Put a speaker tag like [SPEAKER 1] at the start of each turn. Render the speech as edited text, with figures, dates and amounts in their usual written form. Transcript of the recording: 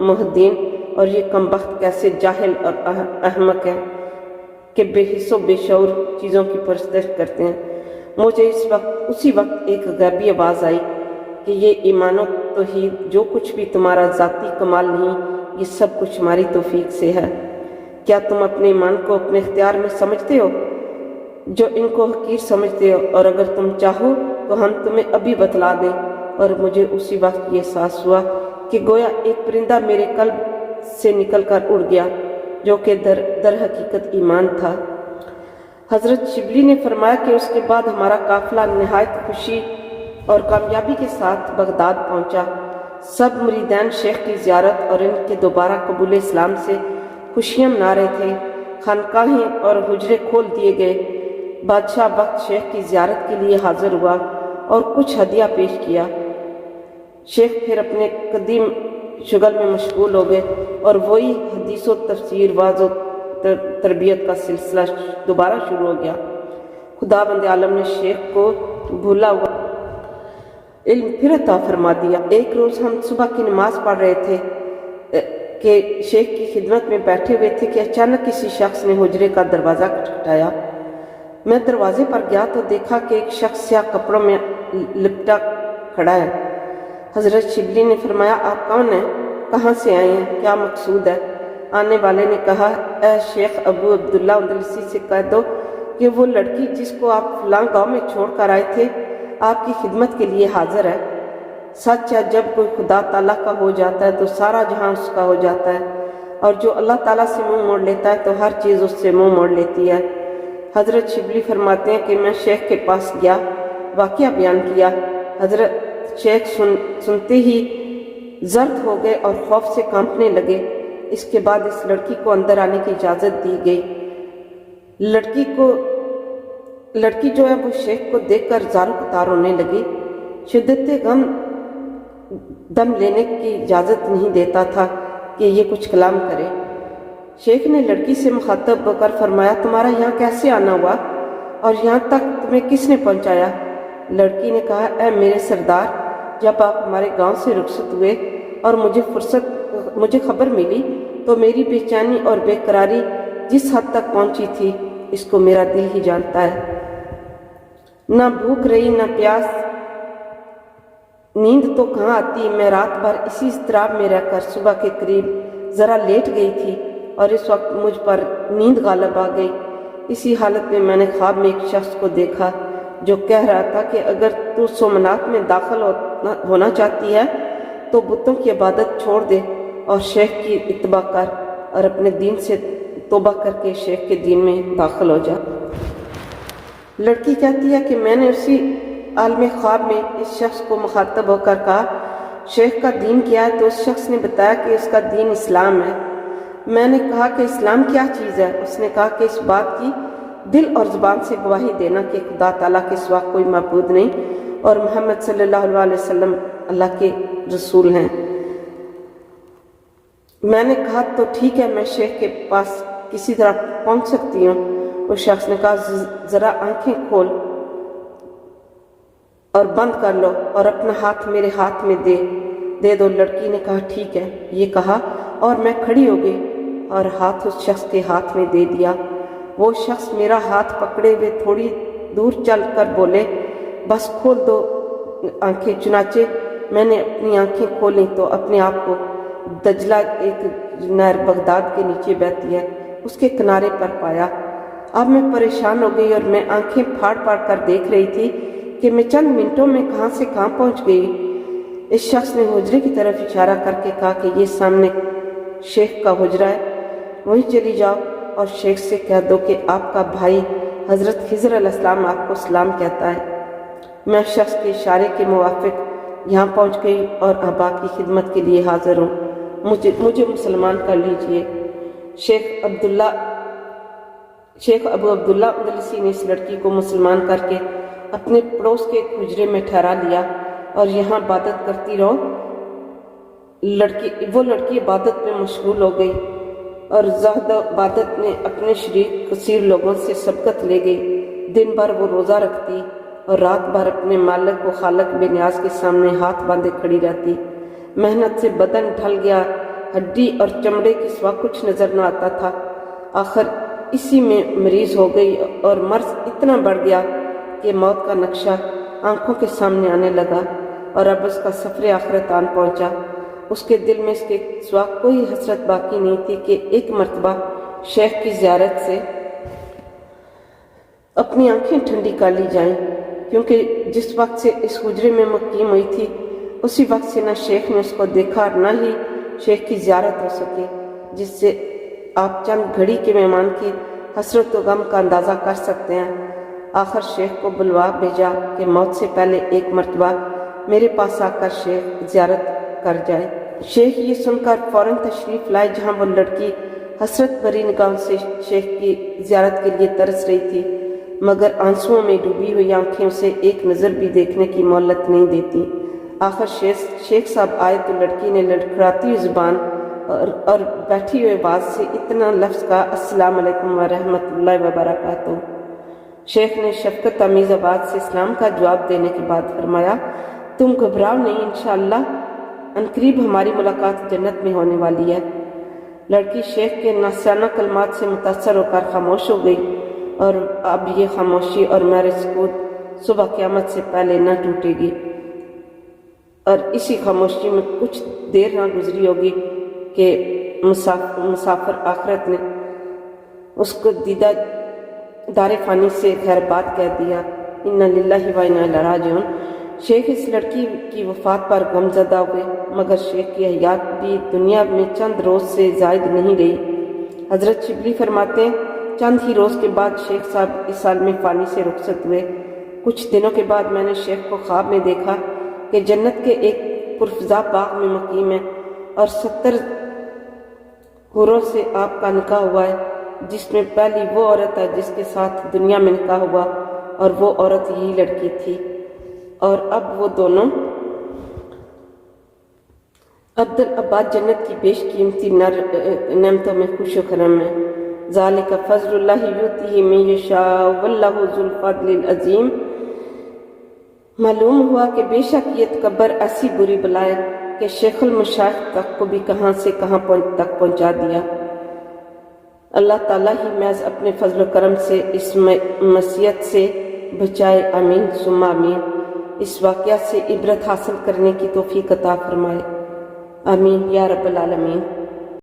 [SPEAKER 1] محدین اور یہ کمبخت کیسے جاہل اور احمق ہے کہ بے حس و بے شعور چیزوں کی پرستش کرتے ہیں۔ مجھے اسی وقت ایک غیبی آواز آئی کہ یہ ایمان و توحید جو کچھ بھی تمہارا ذاتی کمال نہیں، یہ سب کچھ ہماری توفیق سے ہے۔ کیا تم اپنے ایمان کو اپنے اختیار میں سمجھتے ہو جو ان کو حقیر سمجھتے ہو؟ اور اگر تم چاہو تو ہم تمہیں ابھی بتلا دیں۔ اور مجھے اسی وقت یہ احساس ہوا کہ گویا ایک پرندہ میرے قلب سے نکل کر اڑ گیا جو کہ در حقیقت ایمان تھا۔ حضرت شبلی نے فرمایا کہ اس کے بعد ہمارا قافلہ نہایت خوشی اور کامیابی کے ساتھ بغداد پہنچا۔ سب مریدین شیخ کی زیارت اور ان کے دوبارہ قبول اسلام سے خوشیاں منا رہے تھے۔ خانقاہیں اور حجرے کھول دیے گئے۔ بادشاہ وقت شیخ کی زیارت کے لیے حاضر ہوا اور کچھ ہدیہ پیش کیا۔ شیخ پھر اپنے قدیم شغل میں مشغول ہو گئے اور وہی حدیث و تفسیر، وعظ و تربیت کا سلسلہ دوبارہ شروع ہو گیا۔ خدا بند عالم نے شیخ کو بھولا ہوا علم پھر عطا فرما دیا۔ ایک روز ہم صبح کی نماز پڑھ رہے تھے کہ شیخ کی خدمت میں بیٹھے ہوئے تھے کہ اچانک کسی شخص نے حجرے کا دروازہ کھٹکھٹایا۔ میں دروازے پر گیا تو دیکھا کہ ایک شخص سیاہ کپڑوں میں لپٹا کھڑا ہے۔ حضرت شبلی نے فرمایا، آپ کون ہیں؟ کہاں سے آئے ہیں؟ کیا مقصود ہے؟ آنے والے نے کہا، اے شیخ ابو عبداللہ اندلسی سے کہہ دو کہ وہ لڑکی جس کو آپ فلاں گاؤں میں چھوڑ کر آئے تھے آپ کی خدمت کے لیے حاضر ہے۔ سچ ہے، جب کوئی خدا تعالیٰ کا ہو جاتا ہے تو سارا جہاں اس کا ہو جاتا ہے، اور جو اللہ تعالیٰ سے منہ موڑ لیتا ہے تو ہر چیز اس سے منہ موڑ لیتی ہے۔ حضرت شبلی فرماتے ہیں کہ میں شیخ کے پاس گیا، واقعہ بیان کیا۔ حضرت شیخ سنتے ہی زرد ہو گئے اور خوف سے کانپنے لگے۔ اس کے بعد اس لڑکی کو اندر آنے کی اجازت دی گئی۔ لڑکی جو ہے وہ شیخ کو دیکھ کر زارو قطار رونے لگی۔ شدت غم دم لینے کی اجازت نہیں دیتا تھا کہ یہ کچھ کلام کرے۔ شیخ نے لڑکی سے مخاطب ہو کر فرمایا، تمہارا یہاں کیسے آنا ہوا اور یہاں تک تمہیں کس نے پہنچایا؟ لڑکی نے کہا، اے میرے سردار، جب آپ ہمارے گاؤں سے رخصت ہوئے اور مجھے خبر ملی تو میری بے چینی اور بے قراری جس حد تک پہنچی تھی اس کو میرا دل ہی جانتا ہے۔ نہ بھوک رہی نہ پیاس، نیند تو کہاں آتی۔ میں رات بھر اسی اضطراب میں رہ کر صبح کے قریب ذرا لیٹ گئی تھی اور اس وقت مجھ پر نیند غالب آ گئی۔ اسی حالت میں میں نے خواب میں ایک شخص کو دیکھا جو کہہ رہا تھا کہ اگر تو سومنات میں داخل ہونا چاہتی ہے تو بتوں کی عبادت چھوڑ دے اور شیخ کی اتباع کر، اور اپنے دین سے توبہ کر کے شیخ کے دین میں داخل ہو جا۔ لڑکی کہتی ہے کہ میں نے اسی عالم خواب میں اس شخص کو مخاطب ہو کر کہا، شیخ کا دین کیا ہے؟ تو اس شخص نے بتایا کہ اس کا دین اسلام ہے۔ میں نے کہا کہ اسلام کیا چیز ہے؟ اس نے کہا کہ اس بات کی دل اور زبان سے گواہی دینا کہ خدا تعالیٰ کے سوا کوئی معبود نہیں اور محمد صلی اللہ علیہ وسلم اللہ کے رسول ہیں۔ میں نے کہا تو ٹھیک ہے، میں شیخ کے پاس کسی طرح پہنچ سکتی ہوں۔ اس شخص نے کہا، ذرا آنکھیں کھول اور بند کر لو اور اپنا ہاتھ میرے ہاتھ میں دے دو۔ لڑکی نے کہا ٹھیک ہے، یہ کہا اور میں کھڑی ہو گئی اور ہاتھ اس شخص کے ہاتھ میں دے دیا۔ وہ شخص میرا ہاتھ پکڑے ہوئے تھوڑی دور چل کر بولے، بس کھول دو آنکھیں۔ چنانچہ میں نے اپنی آنکھیں کھولیں تو اپنے آپ کو دجلہ، ایک نہر بغداد کے نیچے بہتی ہے، اس کے کنارے پر پایا۔ اب میں پریشان ہو گئی اور میں آنکھیں پھاڑ پھاڑ کر دیکھ رہی تھی کہ میں چند منٹوں میں کہاں سے کہاں پہنچ گئی۔ اس شخص نے حجرے کی طرف اشارہ کر کے کہا کہ یہ سامنے شیخ کا حجرہ ہے، وہیں چلی جاؤ اور شیخ سے کہہ دو کہ آپ کا بھائی حضرت خضر علیہ السلام آپ کو سلام کہتا ہے۔ میں شخص کے اشارے کے موافق یہاں پہنچ گئی اور احباب کی خدمت کے لیے حاضر ہوں، مجھے مسلمان کر لیجئے۔ شیخ ابو عبداللہ اندلسی نے اس لڑکی کو مسلمان کر کے اپنے پڑوس کے ایک حجرے میں ٹھہرا لیا اور یہاں عبادت کرتی رہو۔ وہ لڑکی عبادت میں مشغول ہو گئی اور زہد و عبادت میں اپنے شریک کثیر لوگوں سے سبقت لے گئی۔ دن بھر وہ روزہ رکھتی اور رات بھر اپنے مالک و خالق بے نیاز کے سامنے ہاتھ باندھے کھڑی رہتی۔ محنت سے بدن ڈھل گیا، ہڈی اور چمڑے کے سوا کچھ نظر نہ آتا تھا۔ آخر اسی میں مریض ہو گئی اور مرض اتنا بڑھ گیا کہ موت کا نقشہ آنکھوں کے سامنے آنے لگا اور اب اس کا سفر آخرت آن پہنچا۔ اس کے دل میں اس کے سوا کوئی حسرت باقی نہیں تھی کہ ایک مرتبہ شیخ کی زیارت سے اپنی آنکھیں ٹھنڈی کر لی جائیں، کیونکہ جس وقت سے اس حجرے میں مقیم ہوئی تھی اسی وقت سے نہ شیخ نے اس کو دیکھا اور نہ ہی شیخ کی زیارت ہو سکی، جس سے آپ چند گھڑی کے مہمان کی حسرت و غم کا اندازہ کر سکتے ہیں۔ آخر شیخ کو بلوا بھیجا کہ موت سے پہلے ایک مرتبہ میرے پاس آ کر شیخ زیارت کر جائے۔ شیخ یہ سن کر فوراً تشریف لائے، جہاں وہ لڑکی حسرت بھری نگاہوں سے شیخ کی زیارت کے لیے ترس رہی تھی، مگر آنسوؤں میں ڈوبی ہوئی آنکھیں اسے ایک نظر بھی دیکھنے کی مہلت نہیں دیتی۔ آخر شیخ صاحب آئے تو لڑکی نے لڑکھڑاتی ہوئی زبان اور بیٹھی ہوئے آواز سے اتنا لفظ کہا، السلام علیکم ورحمۃ اللہ وبرکاتہ۔ شیخ نے شفقت آمیز آواز سے اسلام کا جواب دینے کے بعد فرمایا، تم گھبراؤ نہیں، انشاءاللہ عنقریب ہماری ملاقات جنت میں ہونے والی ہے۔ لڑکی شیخ کے ناسیانہ کلمات سے متاثر ہو کر خاموش ہو گئی، اور اب یہ خاموشی اور مہر سکوت صبح قیامت سے پہلے نہ ٹوٹے گی، اور اسی خاموشی میں کچھ دیر نہ گزری ہوگی کہ مسافر آخرت نے اس کو دیدہ دار فانی سے خیر بات کہہ دیا، انا للہ و انا الیہ راجعون۔ شیخ اس لڑکی کی وفات پر غم زدہ ہوئے، مگر شیخ کی حیات بھی دنیا میں چند روز سے زائد نہیں رہی۔ حضرت شبلی فرماتے ہیں، چند ہی روز کے بعد شیخ صاحب اس عالم فانی سے رخصت ہوئے۔ کچھ دنوں کے بعد میں نے شیخ کو خواب میں دیکھا کہ جنت کے ایک پرفضا باغ میں مقیم ہے اور 70 حوروں سے آپ کا نکاح ہوا ہے، جس میں پہلی وہ عورت ہے جس کے ساتھ دنیا میں نکاح ہوا، اور وہ عورت یہی لڑکی تھی، اور اب وہ دونوں عبدالعباد جنت کی بیش قیمتی نعمتوں میں خوش و خرم ہیں۔ ذالک فضل اللہ یؤتیہ من یشاء واللہ ذو الفضل العظیم۔ معلوم ہوا کہ بے شک یہ تکبر ایسی بری بلا ہے کہ شیخ المشائخ تک کو بھی کہاں سے کہاں تک پہنچا دیا۔ اللہ تعالیٰ ہی محض اپنے فضل و کرم سے اس معصیت سے بچائے، آمین ثم آمین۔ اس واقعہ سے عبرت حاصل کرنے کی توفیق عطا فرمائے، آمین یا رب العالمین۔